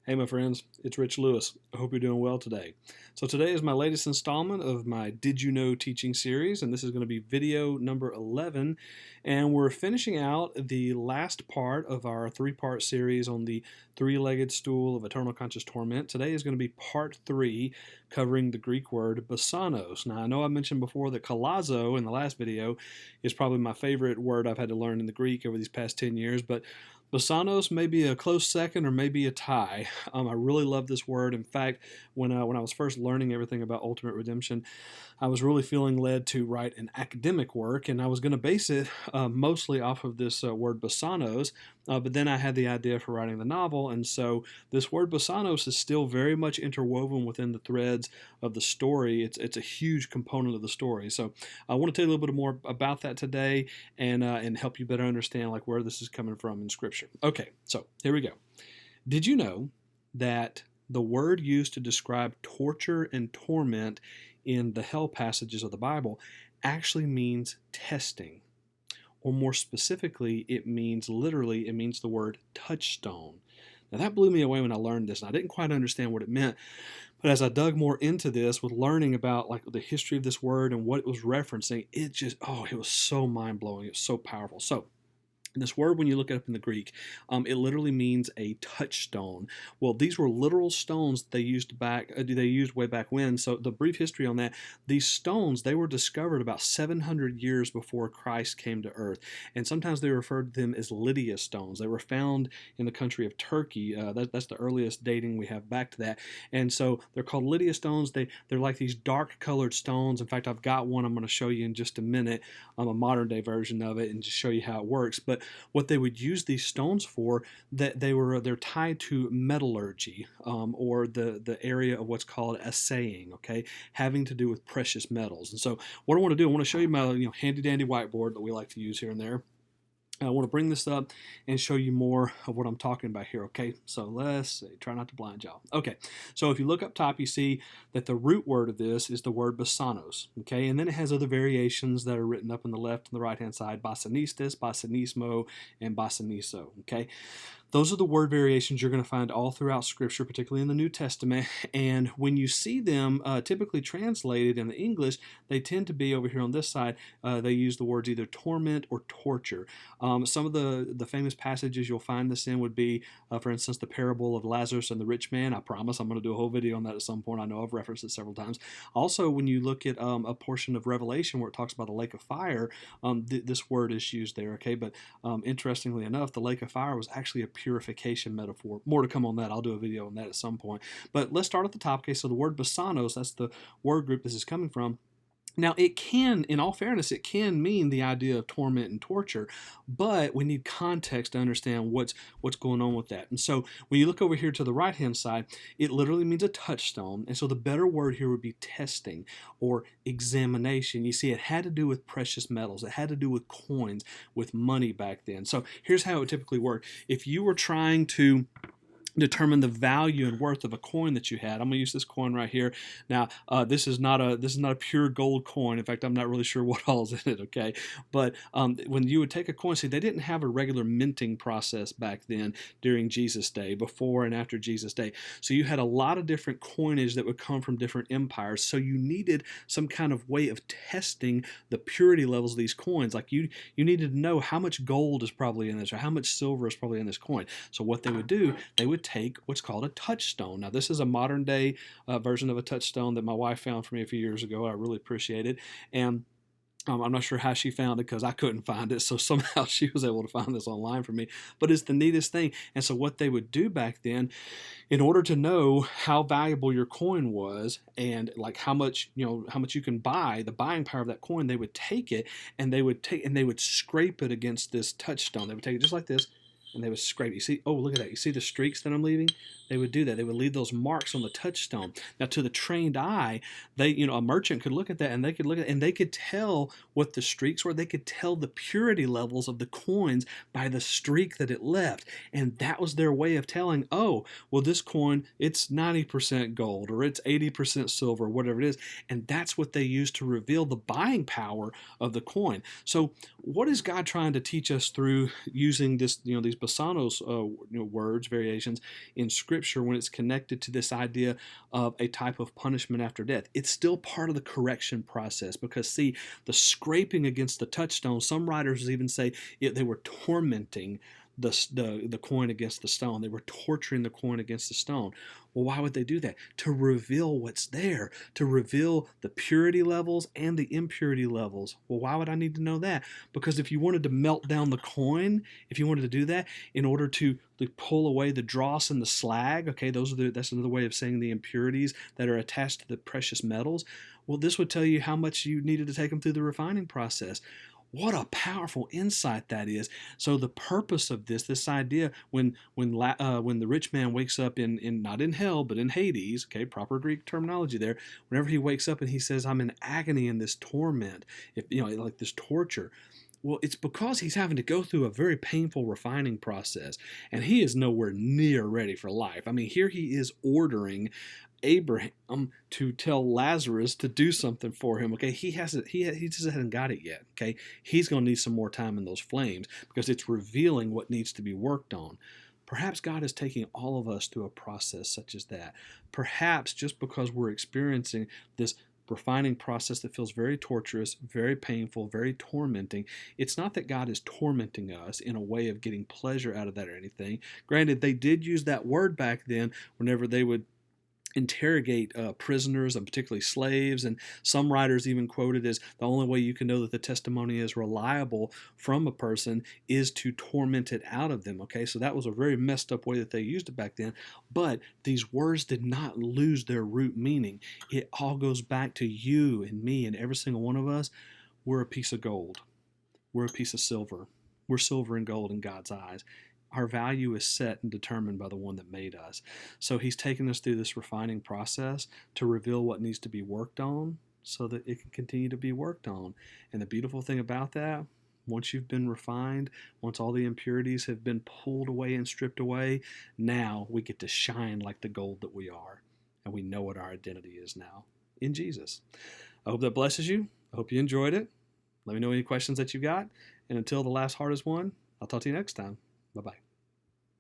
Hey, my friends, it's Rich Lewis. I hope you're doing well today. So, today is my latest installment of my Did You Know teaching series, and this is going to be video number 11. And we're finishing out the last part of our three-part series on the three-legged stool of eternal conscious torment. Today is going to be part 3, covering the Greek word basanos. Now, I know I mentioned before that kalazo in the last video is probably my favorite word I've had to learn in the Greek over these past 10 years, but Basanos may be a close second or maybe a tie. I really love this word. In fact, when I was first learning everything about Ultimate Redemption, I was really feeling led to write an academic work, and I was going to base it mostly off of this word Basanos. But then I had the idea for writing the novel, and so this word Basanos is still very much interwoven within the threads of the story. It's a huge component of the story. So I want to tell you a little bit more about that today, and help you better understand like where this is coming from in Scripture. Okay, so here we go. Did you know that the word used to describe torture and torment in the hell passages of the Bible actually means testing? Or more specifically, it means the word touchstone. Now that blew me away when I learned this, and I didn't quite understand what it meant. But as I dug more into this with learning about like the history of this word and what it was referencing, it was so mind-blowing. It was so powerful. So this word, when you look it up in the Greek, it literally means a touchstone. Well, these were literal stones that they used way back when. So the brief history on that: these stones, they were discovered about 700 years before Christ came to Earth, and sometimes they referred to them as Lydia stones. They were found in the country of Turkey. That's the earliest dating we have back to that, and so they're called Lydia stones. They're like these dark-colored stones. In fact, I've got one I'm going to show you in just a minute, a modern-day version of it, and just show you how it works. But what they would use these stones for, that they're tied to metallurgy, or the area of what's called assaying, okay, having to do with precious metals. And so what I want to do, I want to show you my handy dandy whiteboard that we like to use here and there. I want to bring this up and show you more of what I'm talking about here, okay? So let's see, try not to blind y'all. Okay, so if you look up top, you see that the root word of this is the word basanos, okay? And then it has other variations that are written up on the left and the right-hand side: basanistas, basanismo, and basaniso, okay? Those are the word variations you're going to find all throughout Scripture, particularly in the New Testament. And when you see them typically translated in the English, they tend to be over here on this side. They use the words either torment or torture. Some of the famous passages you'll find this in would be, for instance, the parable of Lazarus and the rich man. I promise I'm going to do a whole video on that at some point. I know I've referenced it several times. Also, when you look at a portion of Revelation where it talks about the lake of fire, this word is used there, okay? But interestingly enough, the lake of fire was actually a purification metaphor. More to come on that. I'll do a video on that at some point. But let's start at the top. Okay, so the word basanos, that's the word group this is coming from. Now, it can, in all fairness, it can mean the idea of torment and torture, but we need context to understand what's going on with that. And so when you look over here to the right-hand side, it literally means a touchstone. And so the better word here would be testing or examination. You see, it had to do with precious metals. It had to do with coins, with money back then. So here's how it would typically work. If you were trying to determine the value and worth of a coin that you had. I'm going to use this coin right here. Now, this is not a pure gold coin. In fact, I'm not really sure what all's in it. Okay, but when you would take a coin, see, they didn't have a regular minting process back then during Jesus' day, before and after Jesus' day. So you had a lot of different coinage that would come from different empires. So you needed some kind of way of testing the purity levels of these coins. Like you needed to know how much gold is probably in this, or how much silver is probably in this coin. So what they would do, they would take what's called a touchstone. Now, this is a modern day version of a touchstone that my wife found for me a few years ago. I really appreciate it. And I'm not sure how she found it, because I couldn't find it. So somehow she was able to find this online for me. But it's the neatest thing. And so what they would do back then, in order to know how valuable your coin was, and like how much you can buy, the buying power of that coin, they would take it and they would scrape it against this touchstone. They would take it just like this, and they would scrape. You see, oh, look at that. You see the streaks that I'm leaving? They would do that. They would leave those marks on the touchstone. Now, to the trained eye, a merchant could look at that, and they could tell what the streaks were. They could tell the purity levels of the coins by the streak that it left. And that was their way of telling, oh, well, this coin, it's 90% gold, or it's 80% silver, whatever it is. And that's what they used to reveal the buying power of the coin. So what is God trying to teach us through using these Basanos words, variations in Scripture when it's connected to this idea of a type of punishment after death. It's still part of the correction process because, see, the scraping against the touchstone, some writers even say they were tormenting the coin against the stone. They were torturing the coin against the stone. Well, why would they do that? To reveal what's there, to reveal the purity levels and the impurity levels. Well, why would I need to know that? Because if you wanted to melt down the coin, if you wanted to do that in order to pull away the dross and the slag, okay, that's another way of saying the impurities that are attached to the precious metals. Well, this would tell you how much you needed to take them through the refining process. What a powerful insight that is. So the purpose of this idea, when the rich man wakes up in not in hell but in Hades, okay, proper Greek terminology there. Whenever he wakes up and he says, "I'm in agony in this torment," like this torture. Well, it's because he's having to go through a very painful refining process, and he is nowhere near ready for life. I mean, here he is ordering Abraham to tell Lazarus to do something for him. Okay, he just hasn't got it yet. Okay, he's going to need some more time in those flames because it's revealing what needs to be worked on. Perhaps God is taking all of us through a process such as that. Perhaps just because we're experiencing this refining process that feels very torturous, very painful, very tormenting. It's not that God is tormenting us in a way of getting pleasure out of that or anything. Granted, they did use that word back then whenever they would interrogate prisoners, and particularly slaves, and some writers even quoted as the only way you can know that the testimony is reliable from a person is to torment it out of them. Okay, so that was a very messed up way that they used it back then, but these words did not lose their root meaning. It all goes back to you and me and every single one of us. We're a piece of gold. We're a piece of silver. We're silver and gold in God's eyes. Our value is set and determined by the one that made us. So he's taken us through this refining process to reveal what needs to be worked on so that it can continue to be worked on. And the beautiful thing about that, once you've been refined, once all the impurities have been pulled away and stripped away, now we get to shine like the gold that we are. And we know what our identity is now in Jesus. I hope that blesses you. I hope you enjoyed it. Let me know any questions that you got. And until the last hardest one, I'll talk to you next time. Bye-bye.